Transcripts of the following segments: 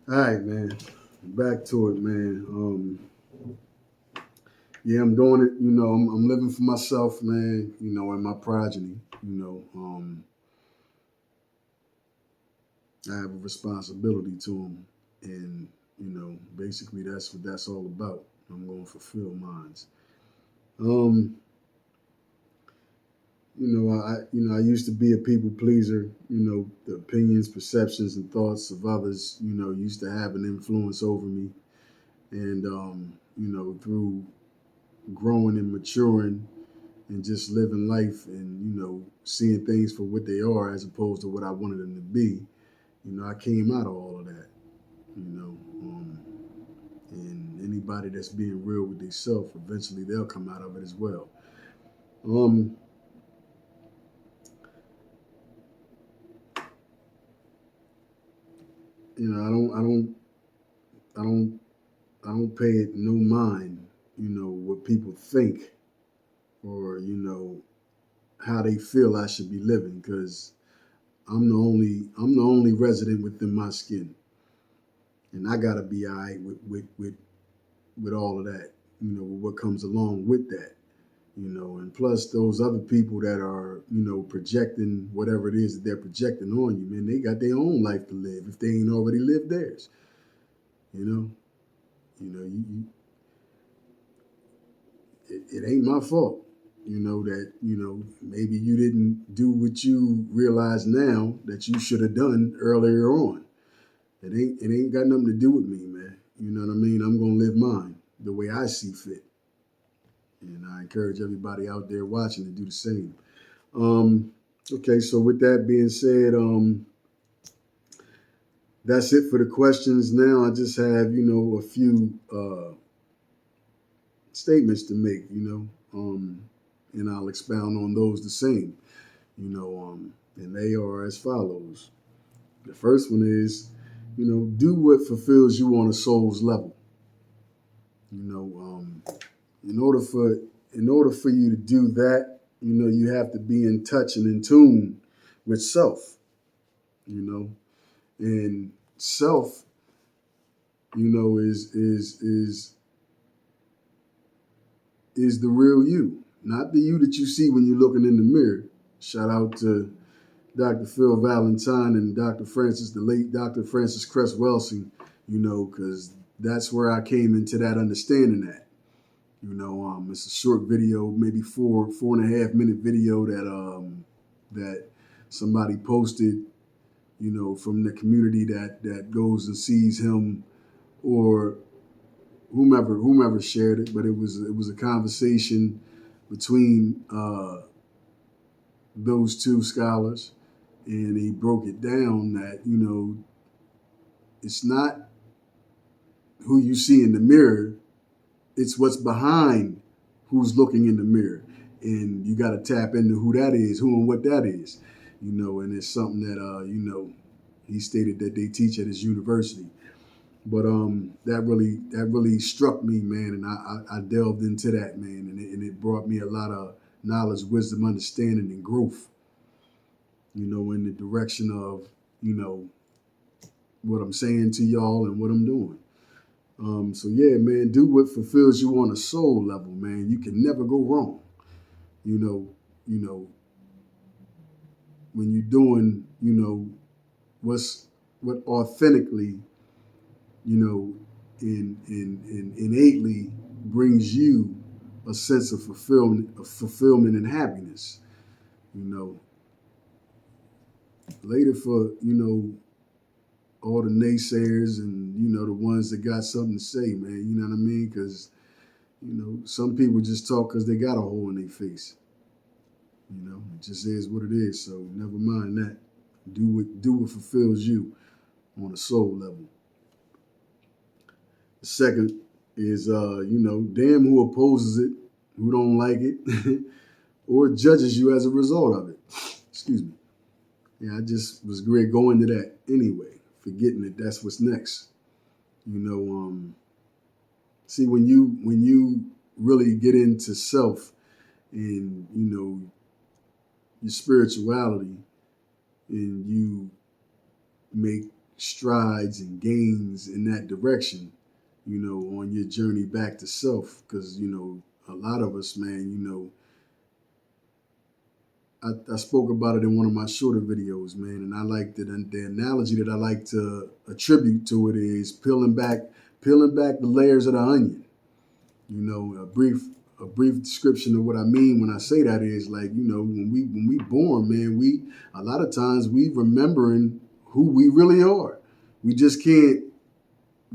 All right, man. Back to it, man. Yeah, I'm doing it. I'm living for myself, man. And my progeny. I have a responsibility to them, and basically that's what that's all about. I'm going to fulfill mines. Um, I used to be a people pleaser. The opinions, perceptions, and thoughts of others, used to have an influence over me, and through growing and maturing and just living life and seeing things for what they are as opposed to what I wanted them to be. I came out of all of that. You know, um, and anybody that's being real with themselves, eventually they'll come out of it as well. Um, I don't, I don't pay it no mind. What people think or how they feel I should be living because I'm the only resident within my skin, and I gotta be all right with all of that. With what comes along with that. And plus those other people that are projecting whatever it is that they're projecting on you, man, they got their own life to live if they ain't already lived theirs. You know, you it ain't my fault. That maybe you didn't do what you realize now that you should have done earlier on. It ain't got nothing to do with me, man. You know what I mean? I'm gonna live mine the way I see fit, and I encourage everybody out there watching to do the same. Um, okay, so with that being said, that's it for the questions. Now I just have a few statements to make. And I'll expound on those the same. And they are as follows. The first one is, do what fulfills you on a soul's level. You know, um, in order for you to do that, you have to be in touch and in tune with self. You know, and self, is the real you, not the you that you see when you're looking in the mirror. Shout out to Dr. Phil Valentine and Dr. Francis, the late Dr. Francis Cress Welsing, because that's where I came into that understanding that. It's a short video, maybe 4.5 minute video that somebody posted, from the community that goes and sees him or whomever shared it, but it was a conversation between those two scholars, and he broke it down that it's not who you see in the mirror, it's what's behind who's looking in the mirror, and you got to tap into who that is, who and what that is, and it's something that he stated that they teach at his university. But that really struck me, man, and I delved into that, man, and it brought me a lot of knowledge, wisdom, understanding, and growth. In the direction of what I'm saying to y'all and what I'm doing. So yeah, man, do what fulfills you on a soul level, man. You can never go wrong. You know, you know when you're doing, what authentically, in innately brings you a sense of fulfillment and happiness. You know, later for all the naysayers and the ones that got something to say, man. You know what I mean? Because some people just talk because they got a hole in their face. It just is what it is. So never mind that. Do what fulfills you on a soul level. The second is damn who opposes it, who don't like it, or judges you as a result of it. Excuse me. Yeah, I just was great going to that anyway, forgetting that that's what's next. You know, see when you really get into self and your spirituality, and you make strides and gains in that direction, on your journey back to self. Because, a lot of us, man, I spoke about it in one of my shorter videos, man, and I like the analogy that I like to attribute to it is peeling back the layers of the onion. A brief description of what I mean when I say that is like, when we born, man, we a lot of times we remembering who we really are. We just can't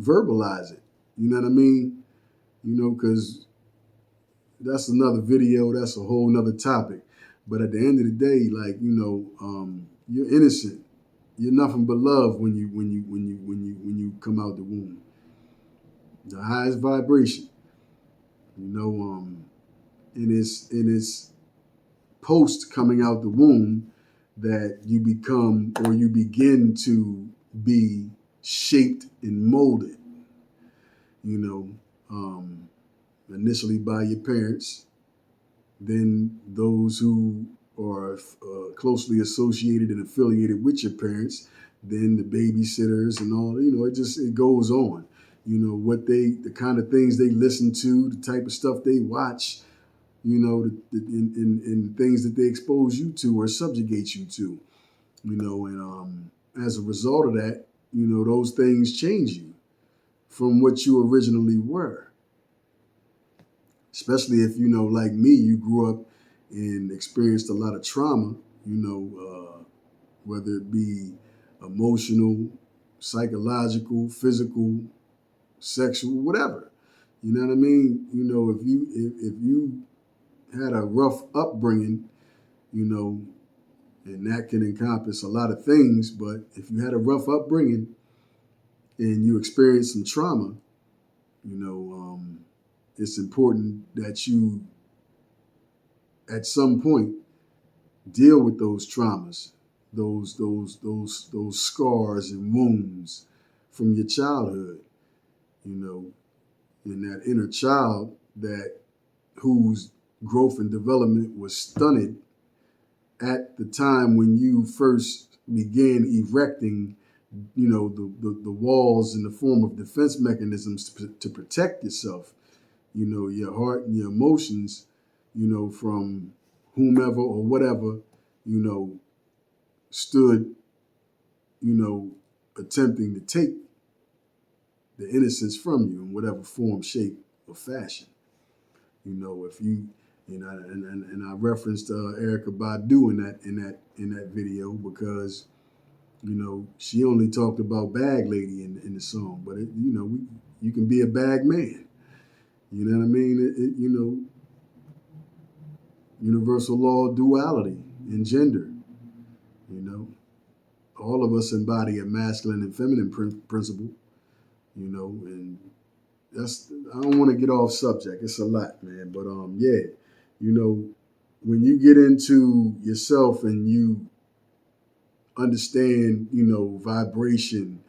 verbalize it. You know what I mean? Because that's another video. That's a whole nother topic. But at the end of the day, like, you're innocent. You're nothing but love when you come out the womb. The highest vibration. In its post coming out the womb that you become or you begin to be shaped and molded. Initially by your parents, then those who are closely associated and affiliated with your parents, then the babysitters and all, it goes on. The kind of things they listen to, the type of stuff they watch, and things that they expose you to or subjugate you to, and as a result of that, those things change you from what you originally were. Especially if, like me, you grew up and experienced a lot of trauma, whether it be emotional, psychological, physical, sexual, whatever. You know what I mean? If you had a rough upbringing, and that can encompass a lot of things, but if you had a rough upbringing and you experienced some trauma, it's important that you, at some point, deal with those traumas, those scars and wounds from your childhood. And that inner child whose growth and development was stunted at the time when you first began erecting, the walls in the form of defense mechanisms to protect yourself. Your heart and your emotions, from whomever or whatever, stood, attempting to take the innocence from you in whatever form, shape, or fashion. If you, and I referenced Erykah Badu in that video because, she only talked about bag lady in the song, but you can be a bag man. You know what I mean? Universal law of duality in gender. All of us embody a masculine and feminine principle. And I don't want to get off subject. It's a lot, man. But yeah, when you get into yourself and you understand, vibration,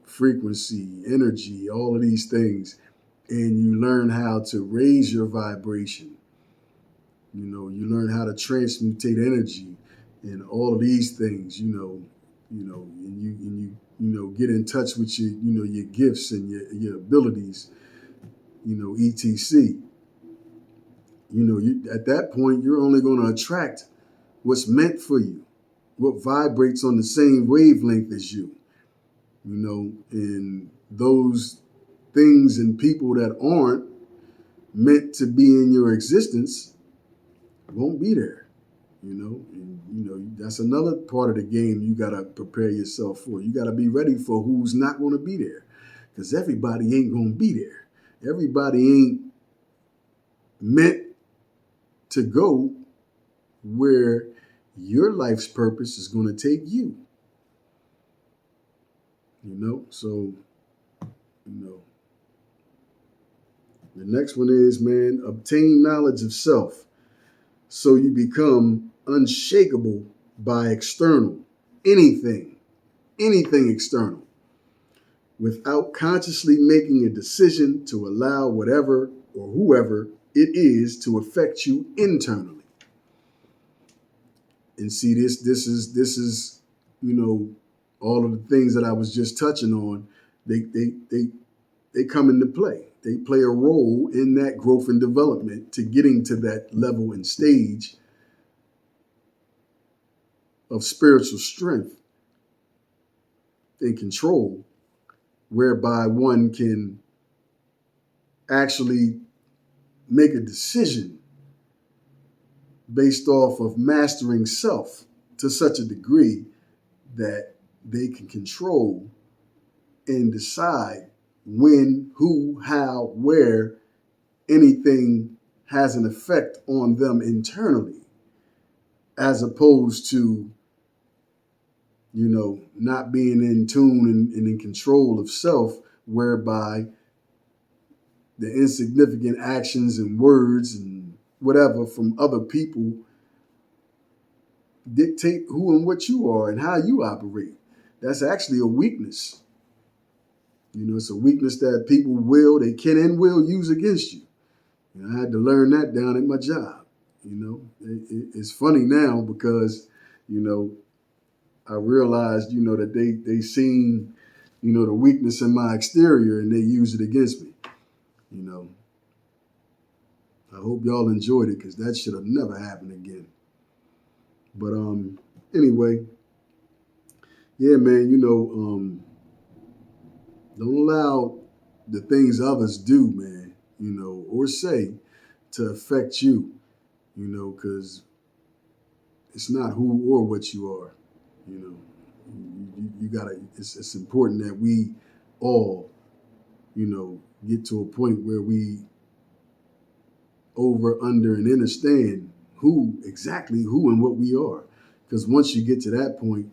frequency, energy, all of these things, and you learn how to raise your vibration. You learn how to transmutate energy and all of these things, and you get in touch with your gifts and your abilities, etc. At that point, you're only going to attract what's meant for you, what vibrates on the same wavelength as you, and those things and people that aren't meant to be in your existence won't be there, and that's another part of the game you got to prepare yourself for. You got to be ready for who's not going to be there, because everybody ain't going to be there. Everybody ain't meant to go where your life's purpose is going to take you. So, the next one is, man, obtain knowledge of self so you become unshakable by anything external, without consciously making a decision to allow whatever or whoever it is to affect you internally. And see, this is all of the things that I was just touching on, they come into play. They play a role in that growth and development to getting to that level and stage of spiritual strength and control, whereby one can actually make a decision based off of mastering self to such a degree that they can control and decide when, who, how, where anything has an effect on them internally, as opposed to, not being in tune and in control of self, whereby the insignificant actions and words and whatever from other people dictate who and what you are and how you operate. That's actually a weakness. It's a weakness that people they can and will use against you. I had to learn that down at my job. It's funny now because, I realized, that they seen, the weakness in my exterior and they use it against me. I hope y'all enjoyed it because that should have never happened again. But anyway, yeah, man, don't allow the things others do, man, or say to affect you, because it's not who or what you are. You gotta, it's important that we all, get to a point where we over, under, and understand exactly who and what we are. Because once you get to that point,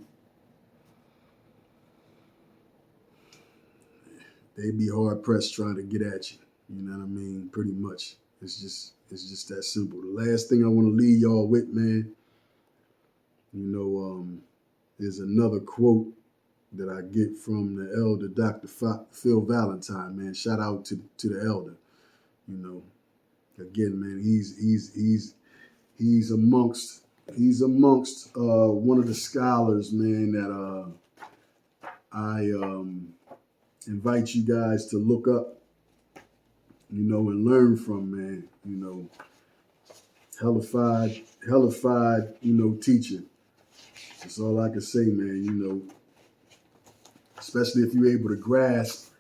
they'd be hard pressed trying to get at you. You know what I mean? Pretty much. It's just that simple. The last thing I want to leave y'all with, man, is another quote that I get from the elder, Dr. Phil Valentine, man. Shout out to the elder. Again, man, he's amongst one of the scholars, man, that I invite you guys to look up, and learn from, man. Hellified, teacher. That's all I can say, man. Especially if you're able to grasp,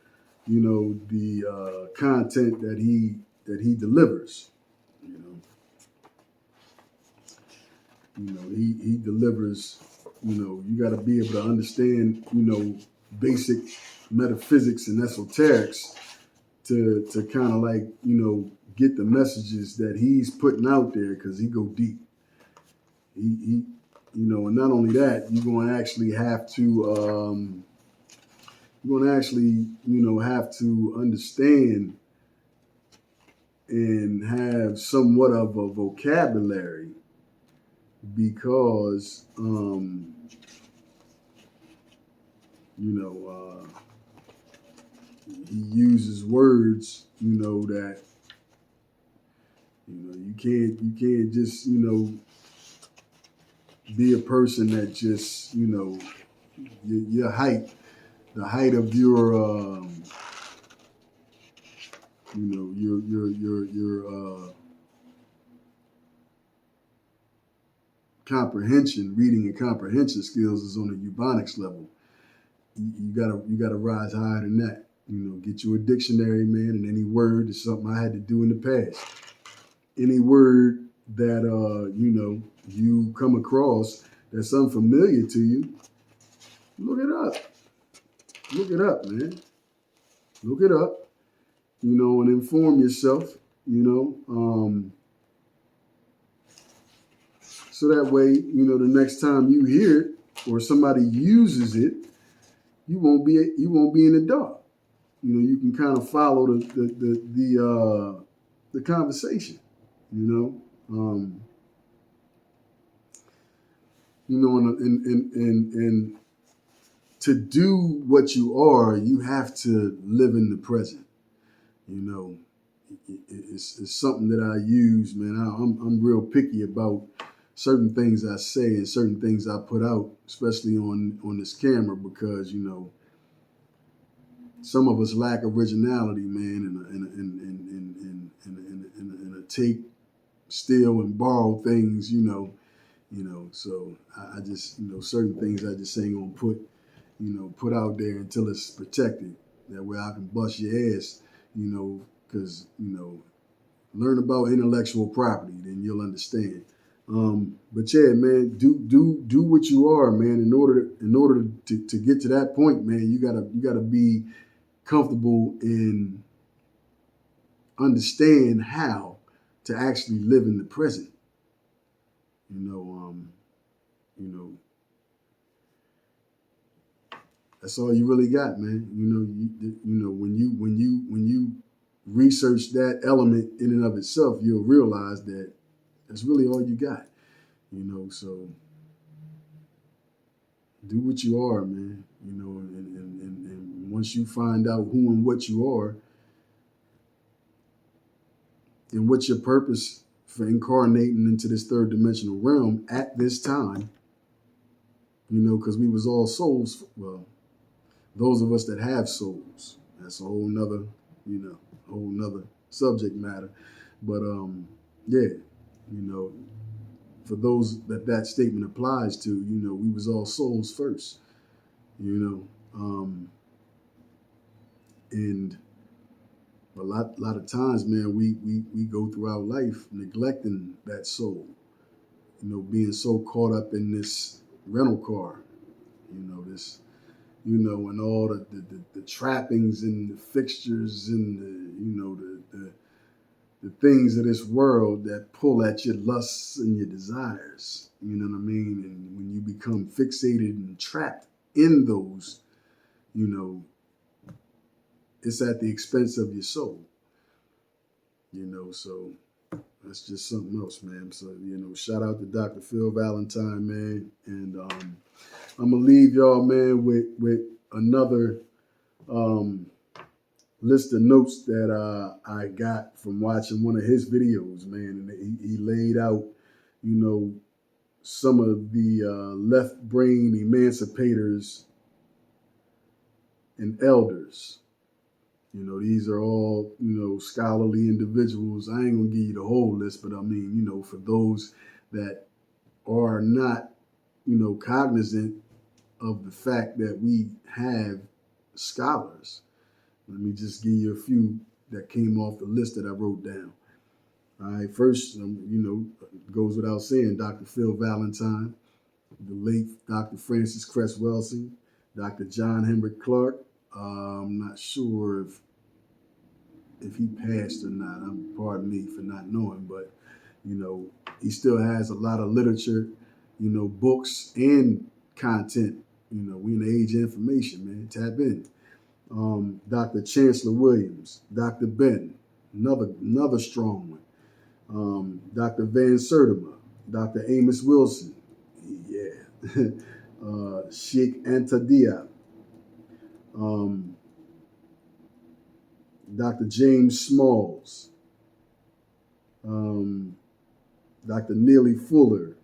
the content that he delivers. He delivers. You got to be able to understand, basic metaphysics and esoterics to kind of like, get the messages that he's putting out there, because he go deep. He and not only that, you're going to actually have to have to understand and have somewhat of a vocabulary, because he uses words, that you can't just be a person that just your height, the height of your your comprehension, reading and comprehension skills is on a Ebonics level. You gotta rise higher than that. Get you a dictionary, man, and any word is something I had to do in the past. Any word that you come across that's unfamiliar to you, look it up. Look it up, man. Look it up. And inform yourself. So that way, the next time you hear it or somebody uses it, you won't be in the dark. You can kind of follow the conversation. And to do what you are, you have to live in the present. It's something that I use, man. I'm real picky about certain things I say and certain things I put out, especially on this camera, because some of us lack originality, man, and a take, steal, and borrow things, So I just, certain things I just ain't gonna put out there until it's protected. That way I can bust your ass, because learn about intellectual property, then you'll understand. But yeah, man, do what you are, man. In order to get to that point, man, you gotta be comfortable and understand how to actually live in the present. You know, you know, that's all you really got, man. When you research that element in and of itself, you'll realize that that's really all you got. So do what you are, man. And once you find out who and what you are, and what's your purpose for incarnating into this third dimensional realm at this time, because we was all souls. Well, those of us that have souls, that's a whole nother, whole nother subject matter. But yeah, you know, for those that statement applies to, we was all souls first, and a lot of times, man, we go throughout life neglecting that soul, being so caught up in this rental car, this, and all the trappings and the fixtures and the things of this world that pull at your lusts and your desires. You know what I mean? And when you become fixated and trapped in those, it's at the expense of your soul. So that's just something else, man. So, shout out to Dr. Phil Valentine, man. And I'm going to leave y'all, man, with another list of notes that I got from watching one of his videos, man. And he laid out, some of the left brain emancipators and elders. These are all, scholarly individuals. I ain't going to give you the whole list, but I mean, for those that are not, cognizant of the fact that we have scholars. Let me just give you a few that came off the list that I wrote down. All right, first, goes without saying, Dr. Phil Valentine, the late Dr. Francis Cress Welsing, Dr. John Henry Clark. I'm not sure if he passed or not. Pardon me for not knowing, but he still has a lot of literature, books and content. We in the age of information, man. Tap in. Dr. Chancellor Williams, Dr. Ben, another strong one. Dr. Van Sertima, Dr. Amos Wilson, yeah. Sheikh Anta Diop, Dr. James Smalls, Dr. Neely Fuller,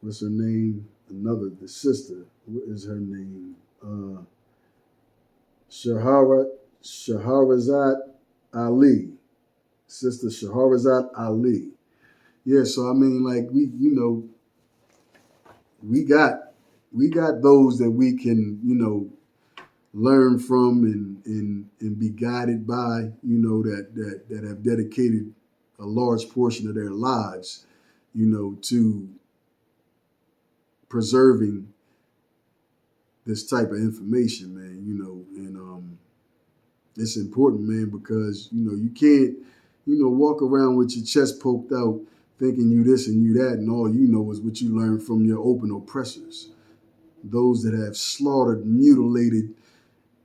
what's her name? The sister. What is her name? Shahrazad Ali. Sister Shahrazad Ali. Yeah, so I mean, like we got those that we can, learn from and be guided by, that have dedicated a large portion of their lives, to preserving this type of information, man, and it's important, man, because, you can't, walk around with your chest poked out thinking you this and you that, and all you know is what you learned from your open oppressors, those that have slaughtered, mutilated,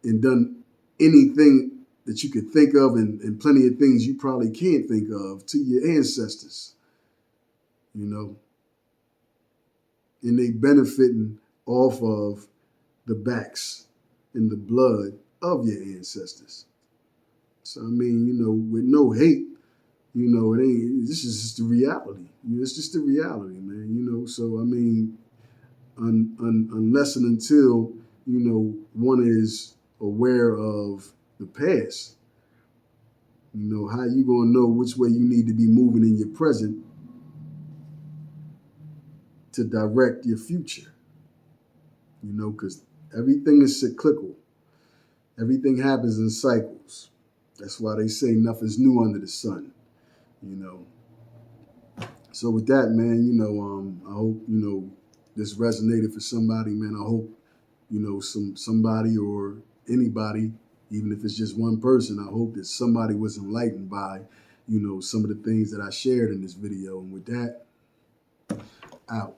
and done anything that you could think of, and plenty of things you probably can't think of, to your ancestors, and they benefiting off of the backs and the blood of your ancestors. So I mean, with no hate, it ain't. This is just the reality. It's just the reality, man. So I mean, unless and until one is aware of the past, how you gonna know which way you need to be moving in your present to direct your future? Because everything is cyclical. Everything happens in cycles. That's why they say nothing's new under the sun. You know. So with that, man, I hope this resonated for somebody, man. I hope somebody or anybody, even if it's just one person, I hope that somebody was enlightened by some of the things that I shared in this video. And with that, out.